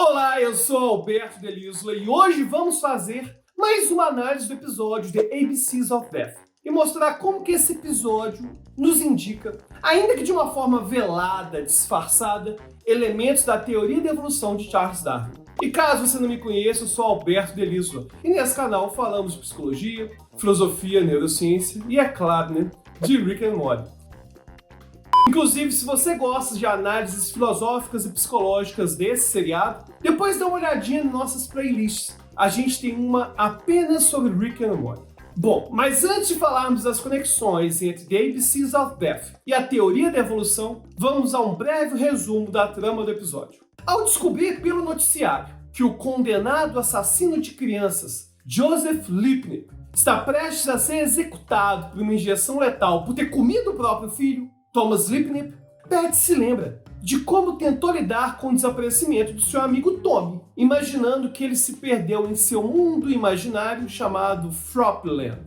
Olá, eu sou Alberto Delisla e hoje vamos fazer mais uma análise do episódio The ABCs of Death e mostrar como que esse episódio nos indica, ainda que de uma forma velada, disfarçada, elementos da teoria da evolução de Charles Darwin. E caso você não me conheça, eu sou Alberto Delisla e nesse canal falamos de psicologia, filosofia, neurociência e, é claro, de Rick and Morty. Inclusive, se você gosta de análises filosóficas e psicológicas desse seriado, depois dá uma olhadinha em nossas playlists. A gente tem uma apenas sobre Rick and Morty. Bom, mas antes de falarmos das conexões entre The ABCs of Death e a teoria da evolução, vamos a um breve resumo da trama do episódio. Ao descobrir pelo noticiário que o condenado assassino de crianças, Joseph Lipnick, está prestes a ser executado por uma injeção letal por ter comido o próprio filho, Thomas Lipnick, Pat se lembra de como tentou lidar com o desaparecimento do seu amigo Tommy, imaginando que ele se perdeu em seu mundo imaginário chamado Fropland.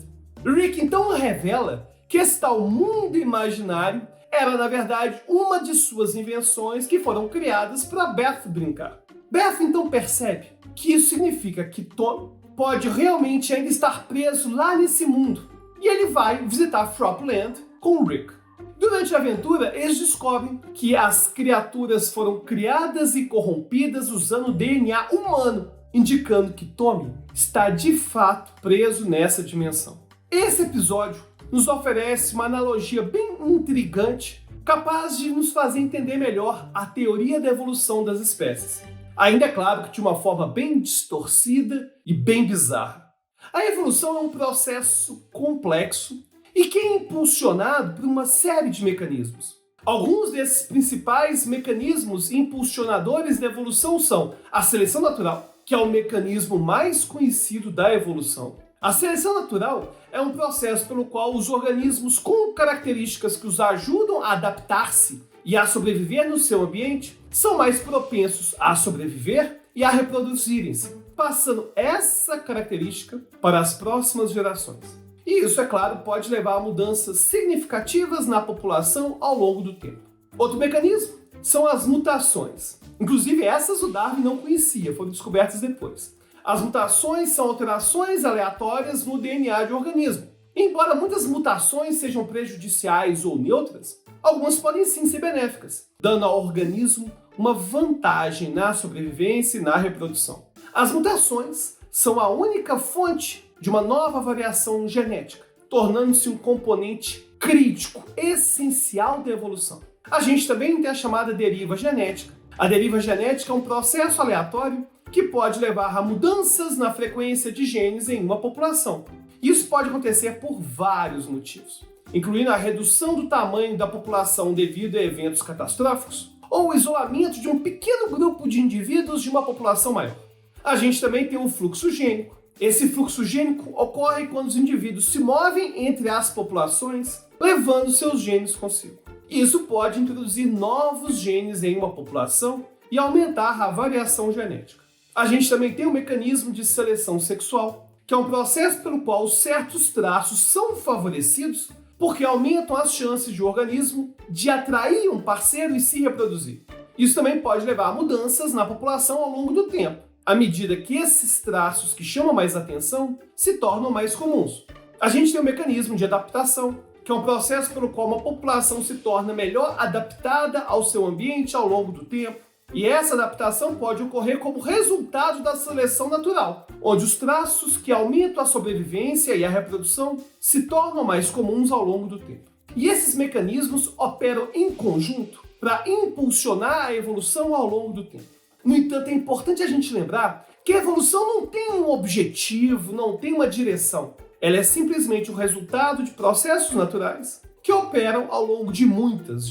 Rick então revela que esse tal mundo imaginário era, na verdade, uma de suas invenções que foram criadas para Beth brincar. Beth então percebe que isso significa que Tommy pode realmente ainda estar preso lá nesse mundo, e ele vai visitar Fropland com Rick. Durante a aventura, eles descobrem que as criaturas foram criadas e corrompidas usando DNA humano, indicando que Tommy está de fato preso nessa dimensão. Esse episódio nos oferece uma analogia bem intrigante, capaz de nos fazer entender melhor a teoria da evolução das espécies. Ainda é claro que de uma forma bem distorcida e bem bizarra. A evolução é um processo complexo e que é impulsionado por uma série de mecanismos. Alguns desses principais mecanismos impulsionadores da evolução são a seleção natural, que é o mecanismo mais conhecido da evolução. A seleção natural é um processo pelo qual os organismos com características que os ajudam a adaptar-se e a sobreviver no seu ambiente são mais propensos a sobreviver e a reproduzirem-se, passando essa característica para as próximas gerações. E isso, é claro, pode levar a mudanças significativas na população ao longo do tempo. Outro mecanismo são as mutações. Inclusive, essas o Darwin não conhecia, foram descobertas depois. As mutações são alterações aleatórias no DNA de um organismo. Embora muitas mutações sejam prejudiciais ou neutras, algumas podem sim ser benéficas, dando ao organismo uma vantagem na sobrevivência e na reprodução. As mutações são a única fonte de uma nova variação genética, tornando-se um componente crítico, essencial da evolução. A gente também tem a chamada deriva genética. A deriva genética é um processo aleatório que pode levar a mudanças na frequência de genes em uma população. Isso pode acontecer por vários motivos, incluindo a redução do tamanho da população devido a eventos catastróficos ou o isolamento de um pequeno grupo de indivíduos de uma população maior. A gente também tem o fluxo gênico. Esse fluxo gênico ocorre quando os indivíduos se movem entre as populações, levando seus genes consigo. Isso pode introduzir novos genes em uma população e aumentar a variação genética. A gente também tem o mecanismo de seleção sexual, que é um processo pelo qual certos traços são favorecidos porque aumentam as chances de um organismo de atrair um parceiro e se reproduzir. Isso também pode levar a mudanças na população ao longo do tempo, à medida que esses traços que chamam mais atenção se tornam mais comuns. A gente tem o mecanismo de adaptação, que é um processo pelo qual uma população se torna melhor adaptada ao seu ambiente ao longo do tempo. E essa adaptação pode ocorrer como resultado da seleção natural, onde os traços que aumentam a sobrevivência e a reprodução se tornam mais comuns ao longo do tempo. E esses mecanismos operam em conjunto para impulsionar a evolução ao longo do tempo. No entanto, é importante a gente lembrar que a evolução não tem um objetivo, não tem uma direção. Ela é simplesmente o resultado de processos naturais que operam ao longo de muitas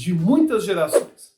gerações.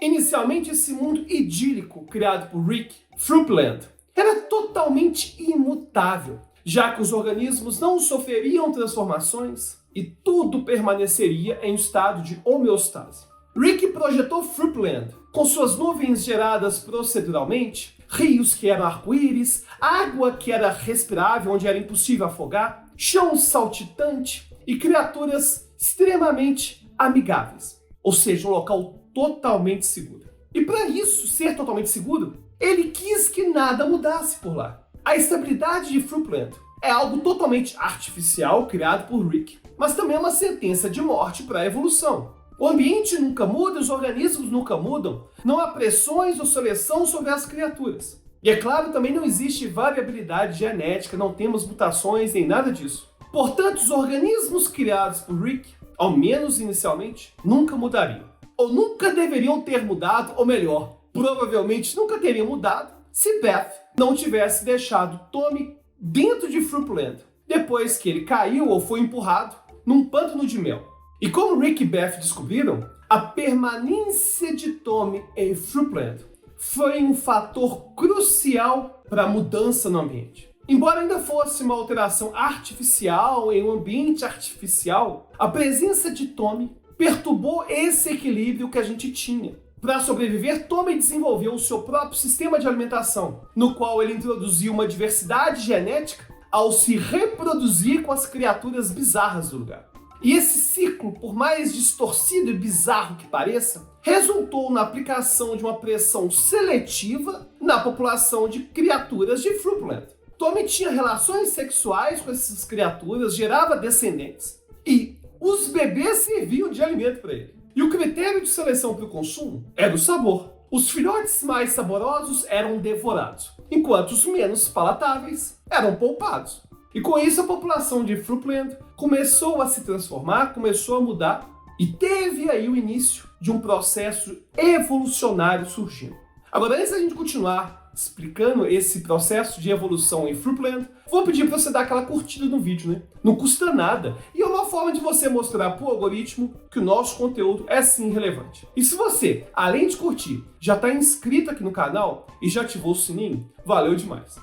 Inicialmente, esse mundo idílico criado por Rick, Fropland, era totalmente imutável, já que os organismos não sofreriam transformações e tudo permaneceria em estado de homeostase. Rick projetou Fropland com suas nuvens geradas proceduralmente, rios que eram arco-íris, água que era respirável, onde era impossível afogar, chão saltitante e criaturas extremamente amigáveis, ou seja, um local totalmente seguro. E para isso ser totalmente seguro, Ele quis que nada mudasse por lá. A estabilidade de Fruitland é algo totalmente artificial criado por Rick, mas também é uma sentença de morte para a evolução. O ambiente nunca muda, os organismos nunca mudam, não há pressões ou seleção sobre as criaturas. E é claro, também não existe variabilidade genética, não temos mutações nem nada disso. Portanto, os organismos criados por Rick, ao menos inicialmente, nunca mudariam. Ou nunca deveriam ter mudado, ou melhor, provavelmente nunca teriam mudado, se Beth não tivesse deixado Tommy dentro de Fruitland, depois que ele caiu ou foi empurrado num pântano de mel. E como Rick e Beth descobriram, a permanência de Tommy em Fruitland foi um fator crucial para a mudança no ambiente. Embora ainda fosse uma alteração artificial em um ambiente artificial, a presença de Tommy perturbou esse equilíbrio que a gente tinha. Para sobreviver, Tommy desenvolveu o seu próprio sistema de alimentação, no qual ele introduziu uma diversidade genética ao se reproduzir com as criaturas bizarras do lugar. E esse ciclo, por mais distorcido e bizarro que pareça, resultou na aplicação de uma pressão seletiva na população de criaturas de Fruitland. Tommy tinha relações sexuais com essas criaturas, gerava descendentes, e os bebês serviam de alimento para ele. E o critério de seleção para o consumo era o sabor. Os filhotes mais saborosos eram devorados, enquanto os menos palatáveis eram poupados. E com isso a população de Fruitland começou a se transformar, começou a mudar e teve aí o início de um processo evolucionário surgindo. Agora, antes da gente continuar explicando esse processo de evolução em Fruitland, vou pedir para você dar aquela curtida no vídeo, né? Não custa nada e é uma forma de você mostrar para o algoritmo que o nosso conteúdo é sim relevante. E se você, além de curtir, já está inscrito aqui no canal e já ativou o sininho, valeu demais!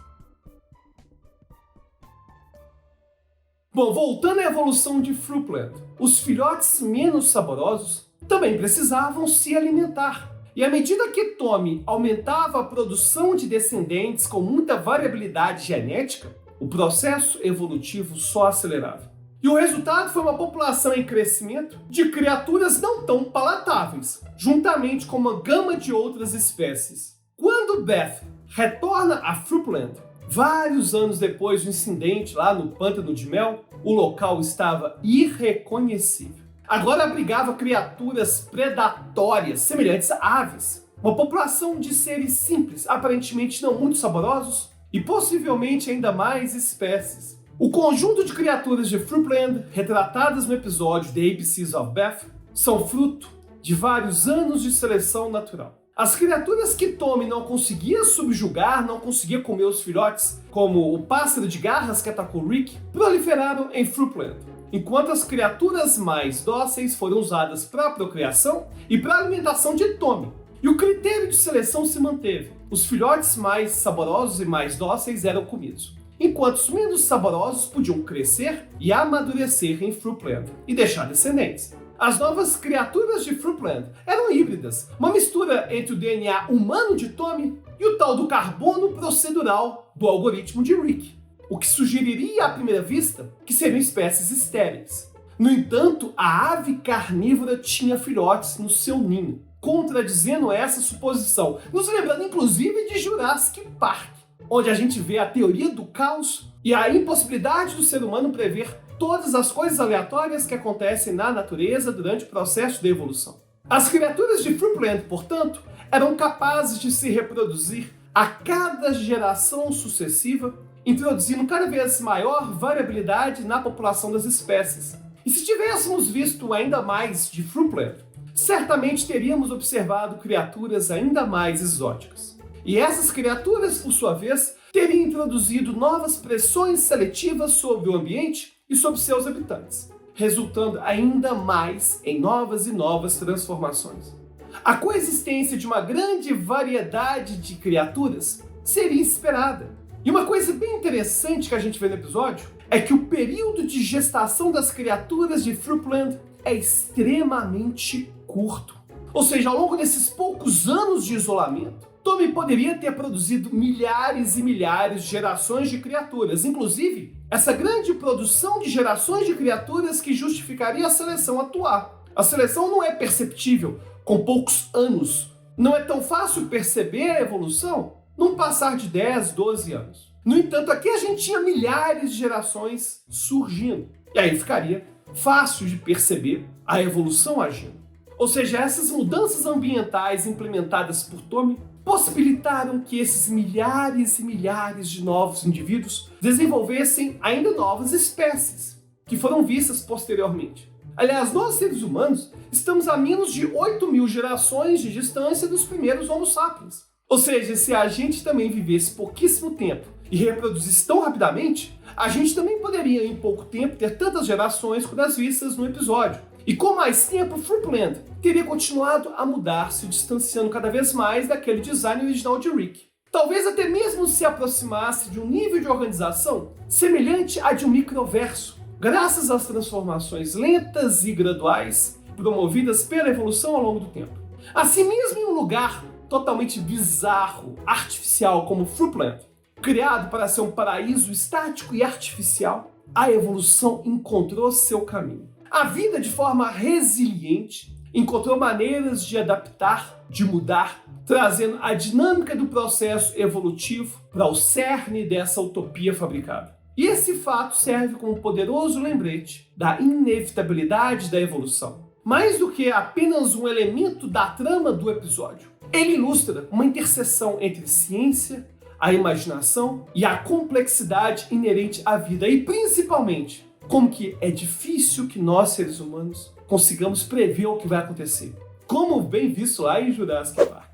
Bom, voltando à evolução de Fruitland, os filhotes menos saborosos também precisavam se alimentar. E à medida que Tommy aumentava a produção de descendentes com muita variabilidade genética, o processo evolutivo só acelerava. E o resultado foi uma população em crescimento de criaturas não tão palatáveis, juntamente com uma gama de outras espécies. Quando Beth retorna a Fruitland, vários anos depois do incidente lá no Pântano de Mel, o local estava irreconhecível. Agora abrigava criaturas predatórias, semelhantes a aves. Uma população de seres simples, aparentemente não muito saborosos, e possivelmente ainda mais espécies. O conjunto de criaturas de Fruitland, retratadas no episódio The ABCs of Beth, são fruto de vários anos de seleção natural. As criaturas que Tommy não conseguia subjugar, não conseguia comer os filhotes, como o pássaro de garras que atacou Rick, proliferaram em Fruitland, enquanto as criaturas mais dóceis foram usadas para a procriação e para a alimentação de Tommy. E o critério de seleção se manteve. Os filhotes mais saborosos e mais dóceis eram comidos, enquanto os menos saborosos podiam crescer e amadurecer em Fruitland e deixar descendentes. As novas criaturas de Fruitland eram híbridas, uma mistura entre o DNA humano de Tommy e o tal do carbono procedural do algoritmo de Rick, o que sugeriria à primeira vista que seriam espécies estéreis. No entanto, a ave carnívora tinha filhotes no seu ninho, contradizendo essa suposição, nos lembrando inclusive de Jurassic Park, onde a gente vê a teoria do caos e a impossibilidade do ser humano prever todas as coisas aleatórias que acontecem na natureza durante o processo de evolução. As criaturas de Fruitland, portanto, eram capazes de se reproduzir a cada geração sucessiva, introduzindo cada vez maior variabilidade na população das espécies. E se tivéssemos visto ainda mais de Fruitland, certamente teríamos observado criaturas ainda mais exóticas. E essas criaturas, por sua vez, teriam introduzido novas pressões seletivas sobre o ambiente e sobre seus habitantes, resultando ainda mais em novas e novas transformações. A coexistência de uma grande variedade de criaturas seria esperada. E uma coisa bem interessante que a gente vê no episódio é que o período de gestação das criaturas de Fruitland é extremamente curto. Ou seja, ao longo desses poucos anos de isolamento, Tommy poderia ter produzido milhares e milhares de gerações de criaturas, inclusive essa grande produção de gerações de criaturas que justificaria a seleção atuar. A seleção não é perceptível com poucos anos. Não é tão fácil perceber a evolução num passar de 10, 12 anos. No entanto, aqui a gente tinha milhares de gerações surgindo. E aí ficaria fácil de perceber a evolução agindo. Ou seja, essas mudanças ambientais implementadas por Tommy possibilitaram que esses milhares e milhares de novos indivíduos desenvolvessem ainda novas espécies, que foram vistas posteriormente. Aliás, nós seres humanos estamos a menos de 8.000 gerações de distância dos primeiros Homo sapiens. Ou seja, se a gente também vivesse pouquíssimo tempo e reproduzisse tão rapidamente, a gente também poderia em pouco tempo ter tantas gerações quanto as vistas no episódio. E com mais tempo, Fruitland teria continuado a mudar, se distanciando cada vez mais daquele design original de Rick. Talvez até mesmo se aproximasse de um nível de organização semelhante a de um microverso, graças às transformações lentas e graduais promovidas pela evolução ao longo do tempo. Assim mesmo, em um lugar totalmente bizarro, artificial como Fruitland, criado para ser um paraíso estático e artificial, a evolução encontrou seu caminho. A vida, de forma resiliente, encontrou maneiras de adaptar, de mudar, trazendo a dinâmica do processo evolutivo para o cerne dessa utopia fabricada. E esse fato serve como um poderoso lembrete da inevitabilidade da evolução. Mais do que apenas um elemento da trama do episódio, ele ilustra uma interseção entre ciência, a imaginação e a complexidade inerente à vida e, principalmente, como que é difícil que nós, seres humanos, consigamos prever o que vai acontecer. Como bem visto lá em Jurassic Park.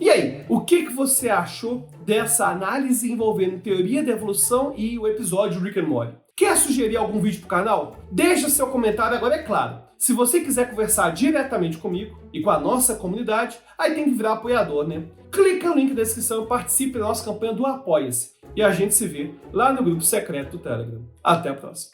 E aí, o que você achou dessa análise envolvendo teoria da evolução e o episódio Rick and Morty? Quer sugerir algum vídeo pro canal? Deixa seu comentário agora, é claro. Se você quiser conversar diretamente comigo e com a nossa comunidade, aí tem que virar apoiador, né? Clica no link da descrição e participe da nossa campanha do Apoia-se. E a gente se vê lá no grupo secreto do Telegram. Até a próxima.